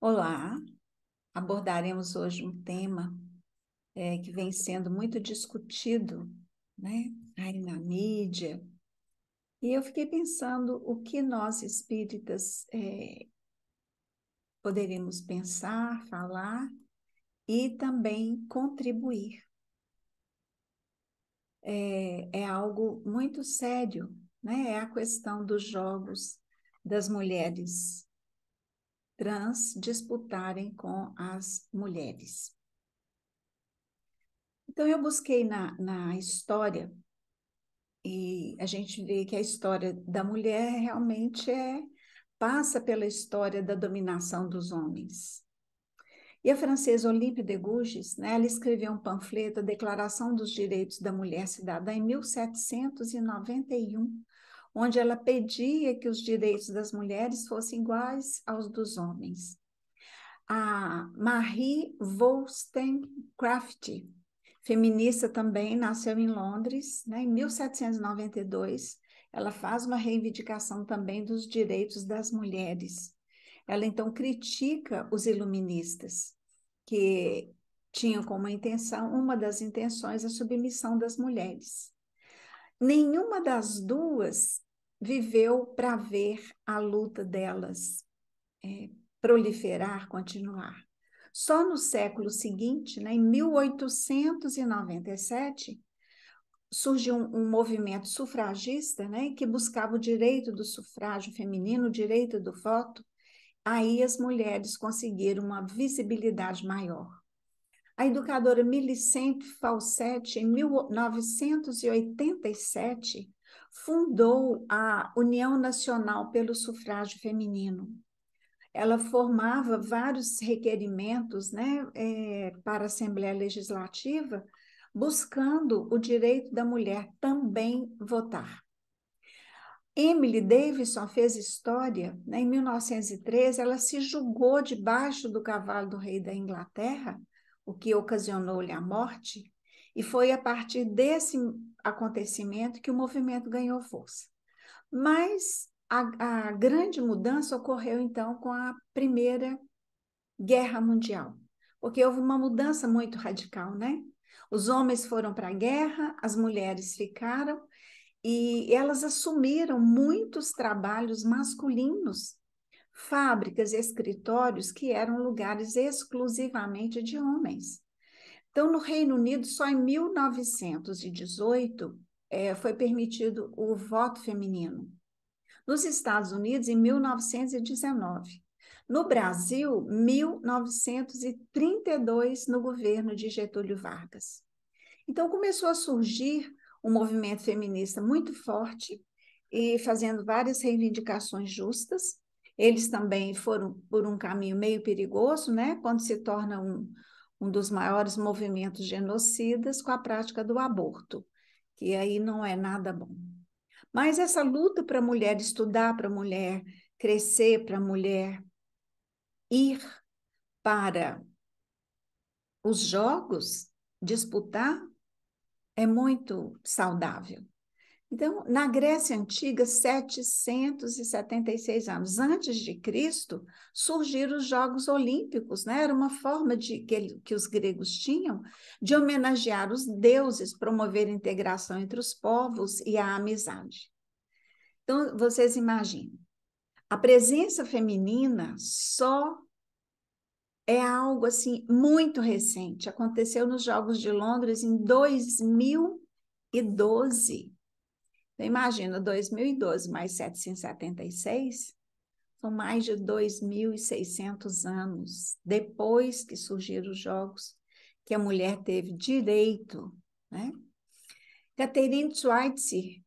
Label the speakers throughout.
Speaker 1: Olá, abordaremos hoje um tema que vem sendo muito discutido, né, aí na mídia, e eu fiquei pensando o que nós espíritas poderíamos pensar, falar e também contribuir. É algo muito sério, né? É a questão dos jogos das mulheres trans disputarem com as mulheres. Então, eu busquei na história. E a gente vê que a história da mulher realmente passa pela história da dominação dos homens. E a francesa Olympe de Gouges, né, ela escreveu um panfleto, a Declaração dos Direitos da Mulher Cidadã, em 1791, onde ela pedia que os direitos das mulheres fossem iguais aos dos homens. A Marie Wollstonecraft, feminista também, nasceu em Londres, né, em 1792. Ela faz uma reivindicação também dos direitos das mulheres. Ela então critica os iluministas, que tinham como intenção, uma das intenções, a submissão das mulheres. Nenhuma das duas viveu para ver a luta delas proliferar, continuar. Só no século seguinte, né, em 1897, surgiu um movimento sufragista, né, que buscava o direito do sufrágio feminino, o direito do voto. Aí as mulheres conseguiram uma visibilidade maior. A educadora Millicent Fawcett, em 1987, fundou a União Nacional pelo Sufrágio Feminino. Ela formava vários requerimentos, né, para a Assembleia Legislativa, buscando o direito da mulher também votar. Emily Davison fez história, né, em 1913, ela se julgou debaixo do cavalo do rei da Inglaterra, o que ocasionou-lhe a morte, e foi a partir desse acontecimento que o movimento ganhou força. Mas a grande mudança ocorreu, então, com a Primeira Guerra Mundial, porque houve uma mudança muito radical, né? Os homens foram para a guerra, as mulheres ficaram, e elas assumiram muitos trabalhos masculinos, fábricas, escritórios que eram lugares exclusivamente de homens. Então, no Reino Unido, só em 1918 foi permitido o voto feminino. Nos Estados Unidos, em 1919. No Brasil, 1932, no governo de Getúlio Vargas. Então, começou a surgir um movimento feminista muito forte e fazendo várias reivindicações justas. Eles também foram por um caminho meio perigoso, né? Quando se torna um dos maiores movimentos genocidas com a prática do aborto, que aí não é nada bom. Mas essa luta para a mulher estudar, para a mulher crescer, para a mulher ir para os jogos, disputar, é muito saudável. Então, na Grécia Antiga, 776 anos antes de Cristo, surgiram os Jogos Olímpicos, né? Era uma forma que os gregos tinham de homenagear os deuses, promover a integração entre os povos e a amizade. Então, vocês imaginem, a presença feminina só é algo assim muito recente. Aconteceu nos Jogos de Londres em 2012. Então, imagina, 2012 mais 776, são mais de 2.600 anos depois que surgiram os Jogos, que a mulher teve direito, né? Catherine Schweitzer,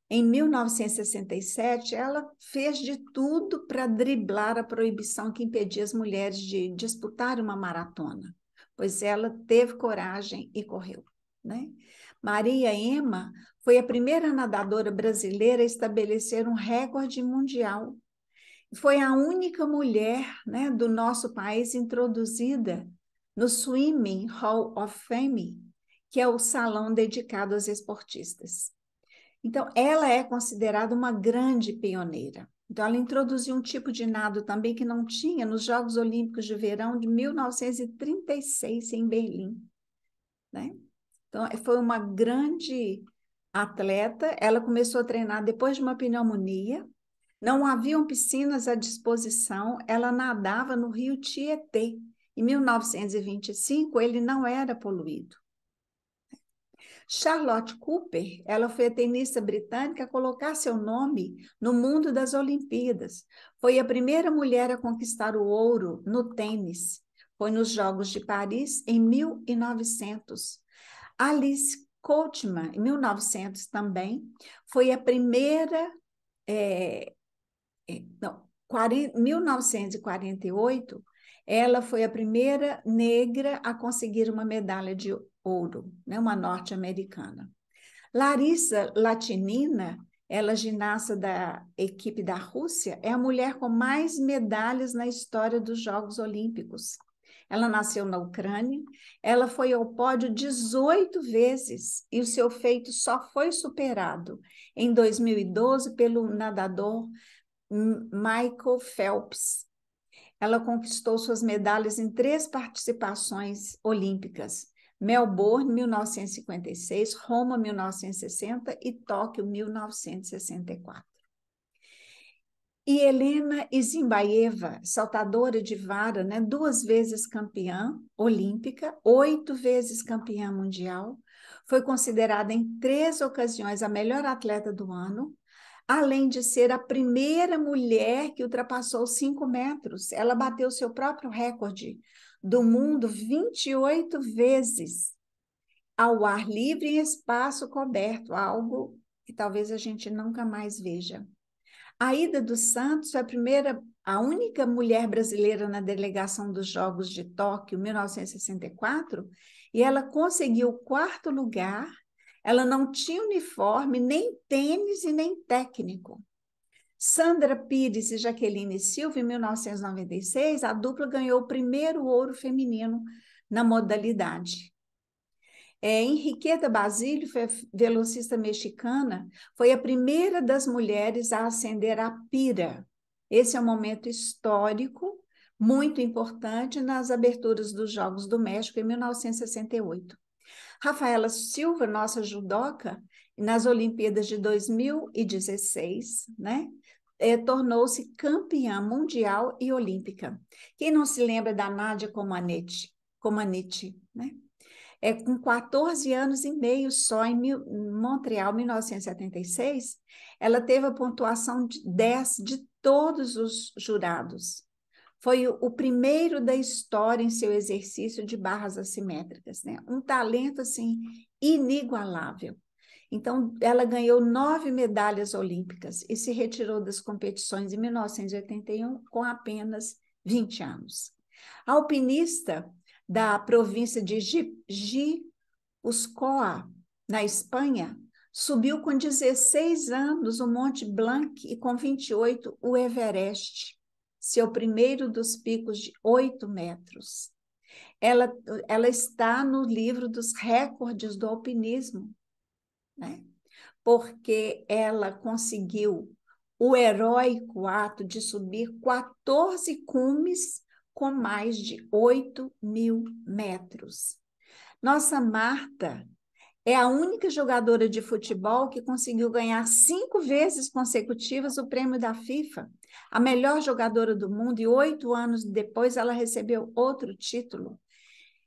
Speaker 1: em 1967, ela fez de tudo para driblar a proibição que impedia as mulheres de disputar uma maratona, pois ela teve coragem e correu, né? Maria Ema foi a primeira nadadora brasileira a estabelecer um recorde mundial. Foi a única mulher, né, do nosso país introduzida no Swimming Hall of Fame, que é o salão dedicado às esportistas. Então, ela é considerada uma grande pioneira. Então, ela introduziu um tipo de nado também que não tinha nos Jogos Olímpicos de Verão de 1936, em Berlim, né? Então, foi uma grande atleta. Ela começou a treinar depois de uma pneumonia. Não haviam piscinas à disposição. Ela nadava no rio Tietê. Em 1925, ele não era poluído. Charlotte Cooper, ela foi a tenista britânica a colocar seu nome no mundo das Olimpíadas. Foi a primeira mulher a conquistar o ouro no tênis. Foi nos Jogos de Paris em 1900. Alice Coachman, em 1900 também, foi a primeira, não, 1948, ela foi a primeira negra a conseguir uma medalha de ouro, né, uma norte-americana. Larissa Latinina, ela é ginasta da equipe da Rússia, é a mulher com mais medalhas na história dos Jogos Olímpicos. Ela nasceu na Ucrânia, ela foi ao pódio 18 vezes e o seu feito só foi superado em 2012 pelo nadador Michael Phelps. Ela conquistou suas medalhas em 3 participações olímpicas: Melbourne, 1956, Roma, 1960 e Tóquio, 1964. E Helena Isinbaeva, saltadora de vara, né, 2 vezes campeã olímpica, 8 vezes campeã mundial, foi considerada em 3 ocasiões a melhor atleta do ano, além de ser a primeira mulher que ultrapassou 5 metros. Ela bateu seu próprio recorde do mundo 28 vezes, ao ar livre em espaço coberto, algo que talvez a gente nunca mais veja. A Ida dos Santos foi a única mulher brasileira na delegação dos Jogos de Tóquio, 1964, e ela conseguiu o 4º lugar. Ela não tinha uniforme, nem tênis e nem técnico. Sandra Pires e Jaqueline Silva, em 1996, a dupla ganhou o primeiro ouro feminino na modalidade. Henriqueta Basílio, velocista mexicana, foi a primeira das mulheres a ascender a pira. Esse é um momento histórico, muito importante nas aberturas dos Jogos do México, em 1968. Rafaela Silva, nossa judoca, nas Olimpíadas de 2016, né? Tornou-se campeã mundial e olímpica. Quem não se lembra da Nádia Comaneci, né? Com 14 anos e meio só, em Montreal, 1976, ela teve a pontuação de 10 de todos os jurados. Foi o primeiro da história em seu exercício de barras assimétricas, né? Um talento, assim, inigualável. Então, ela ganhou 9 medalhas olímpicas e se retirou das competições em 1981 com apenas 20 anos. A alpinista da província de Guipúzcoa, na Espanha, subiu com 16 anos o Monte Blanc e com 28 o Everest, seu primeiro dos picos de 8 metros. Ela está no livro dos recordes do alpinismo, né? Porque ela conseguiu o heróico ato de subir 14 cumes com mais de 8.000 metros. Nossa Marta é a única jogadora de futebol que conseguiu ganhar 5 vezes consecutivas o prêmio da FIFA, a melhor jogadora do mundo, e 8 anos depois ela recebeu outro título.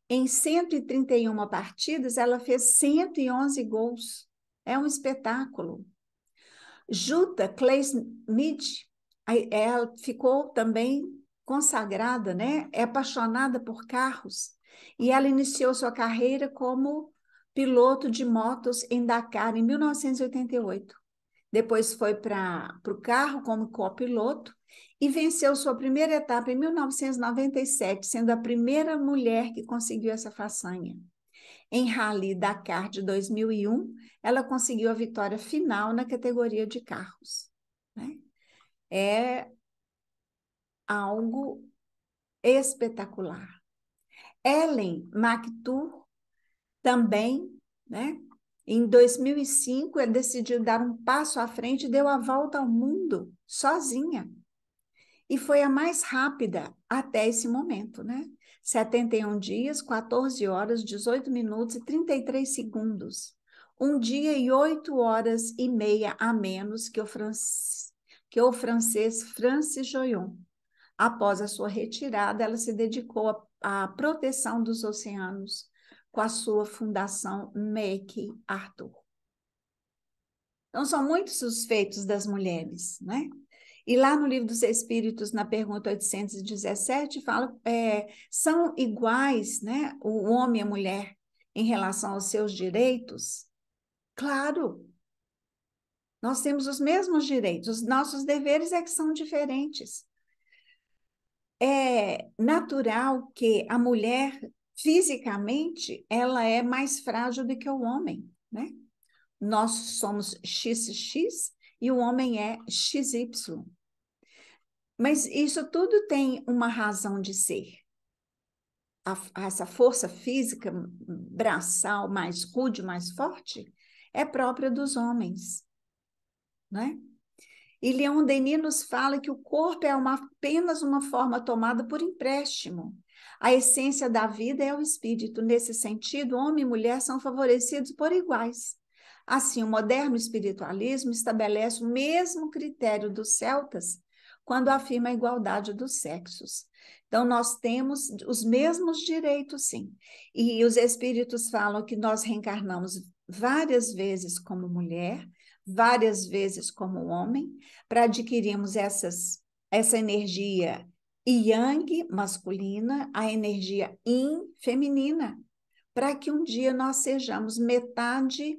Speaker 1: Em 131 partidas, ela fez 111 gols. É um espetáculo. Jutta Klein-Smith, ela ficou também consagrada, né? É apaixonada por carros. E ela iniciou sua carreira como piloto de motos em Dakar, em 1988. Depois foi para o carro como copiloto e venceu sua primeira etapa em 1997, sendo a primeira mulher que conseguiu essa façanha. Em Rally Dakar de 2001, ela conseguiu a vitória final na categoria de carros, né? É algo espetacular. Ellen MacArthur também, né? Em 2005, ela decidiu dar um passo à frente e deu a volta ao mundo sozinha. E foi a mais rápida até esse momento, né? 71 dias, 14 horas, 18 minutos e 33 segundos. Um dia e 8 horas e meia a menos que o francês Francis Joyon. Após a sua retirada, ela se dedicou à proteção dos oceanos com a sua fundação MacArthur. Então, são muitos os feitos das mulheres, né? E lá no Livro dos Espíritos, na pergunta 817, fala, são iguais, né, o homem e a mulher em relação aos seus direitos? Claro, nós temos os mesmos direitos, os nossos deveres é que são diferentes. É natural que a mulher, fisicamente, ela é mais frágil do que o homem, né? Nós somos XX e o homem é XY. Mas isso tudo tem uma razão de ser. Essa força física, braçal, mais rude, mais forte, é própria dos homens, né? E Leon Denis nos fala que o corpo é apenas uma forma tomada por empréstimo. A essência da vida é o espírito. Nesse sentido, homem e mulher são favorecidos por iguais. Assim, o moderno espiritualismo estabelece o mesmo critério dos celtas quando afirma a igualdade dos sexos. Então, nós temos os mesmos direitos, sim. E os espíritos falam que nós reencarnamos várias vezes como mulher, várias vezes como homem, para adquirirmos essa energia yang masculina, a energia yin feminina, para que um dia nós sejamos metade,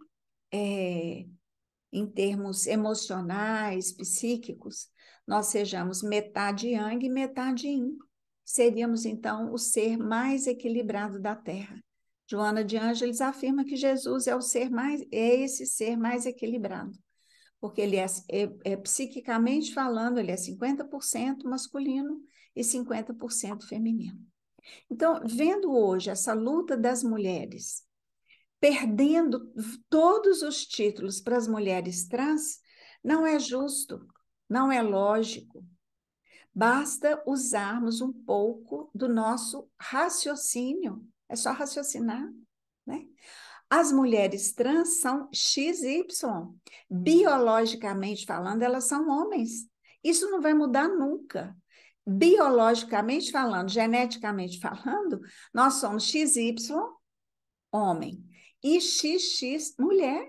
Speaker 1: em termos emocionais, psíquicos, nós sejamos metade yang e metade yin. Seríamos, então, o ser mais equilibrado da Terra. Joana de Ângeles afirma que Jesus é esse ser mais equilibrado, porque ele psiquicamente falando, ele é 50% masculino e 50% feminino. Então, vendo hoje essa luta das mulheres, perdendo todos os títulos para as mulheres trans, não é justo, não é lógico. Basta usarmos um pouco do nosso raciocínio, é só raciocinar, né? As mulheres trans são XY. Biologicamente falando, elas são homens. Isso não vai mudar nunca. Biologicamente falando, geneticamente falando, nós somos XY, homem, e XX, mulher.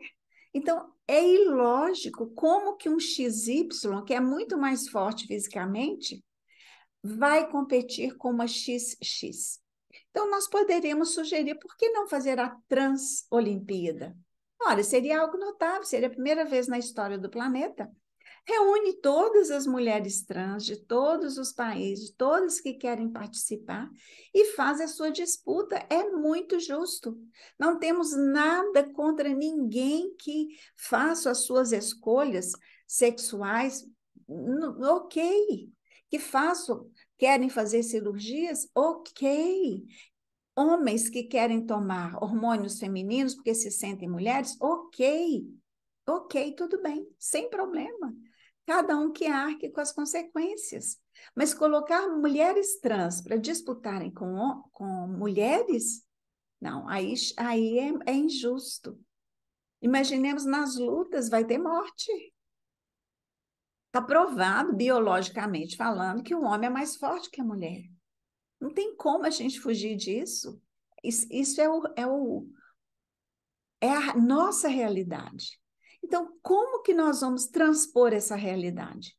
Speaker 1: Então, é ilógico como que um XY, que é muito mais forte fisicamente, vai competir com uma XX. Então, nós poderíamos sugerir, por que não fazer a Trans-Olimpíada? Olha, seria algo notável, seria a primeira vez na história do planeta. Reúne todas as mulheres trans de todos os países, todas que querem participar, e faz a sua disputa. É muito justo. Não temos nada contra ninguém que faça as suas escolhas sexuais, ok. Que façam, querem fazer cirurgias, ok. Homens que querem tomar hormônios femininos porque se sentem mulheres, ok. Ok, tudo bem, sem problema. Cada um que arque com as consequências. Mas colocar mulheres trans para disputarem com mulheres, não, aí é injusto. Imaginemos nas lutas, vai ter morte. Está provado, biologicamente falando, que o homem é mais forte que a mulher. Não tem como a gente fugir disso. Isso é a nossa realidade. Então, como que nós vamos transpor essa realidade?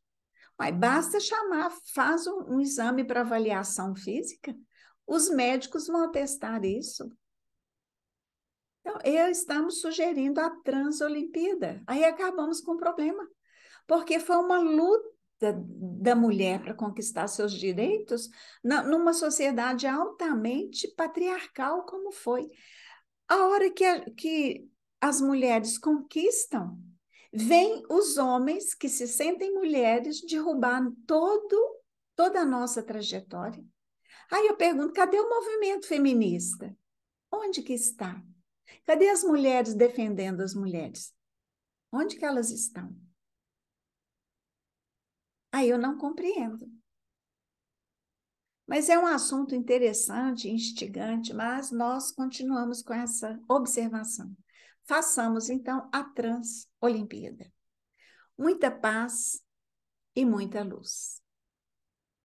Speaker 1: Mas basta chamar, faz um exame para avaliação física, os médicos vão atestar isso. Então, estamos sugerindo a Transolimpíada. Aí acabamos com o problema, porque foi uma luta da mulher para conquistar seus direitos numa sociedade altamente patriarcal como foi. A hora que as mulheres conquistam, vêm os homens que se sentem mulheres derrubar toda a nossa trajetória. Aí eu pergunto, cadê o movimento feminista? Onde que está? Cadê as mulheres defendendo as mulheres? Onde que elas estão? Aí eu não compreendo. Mas é um assunto interessante, instigante, mas nós continuamos com essa observação. Façamos, então, a Transolimpíada. Muita paz e muita luz.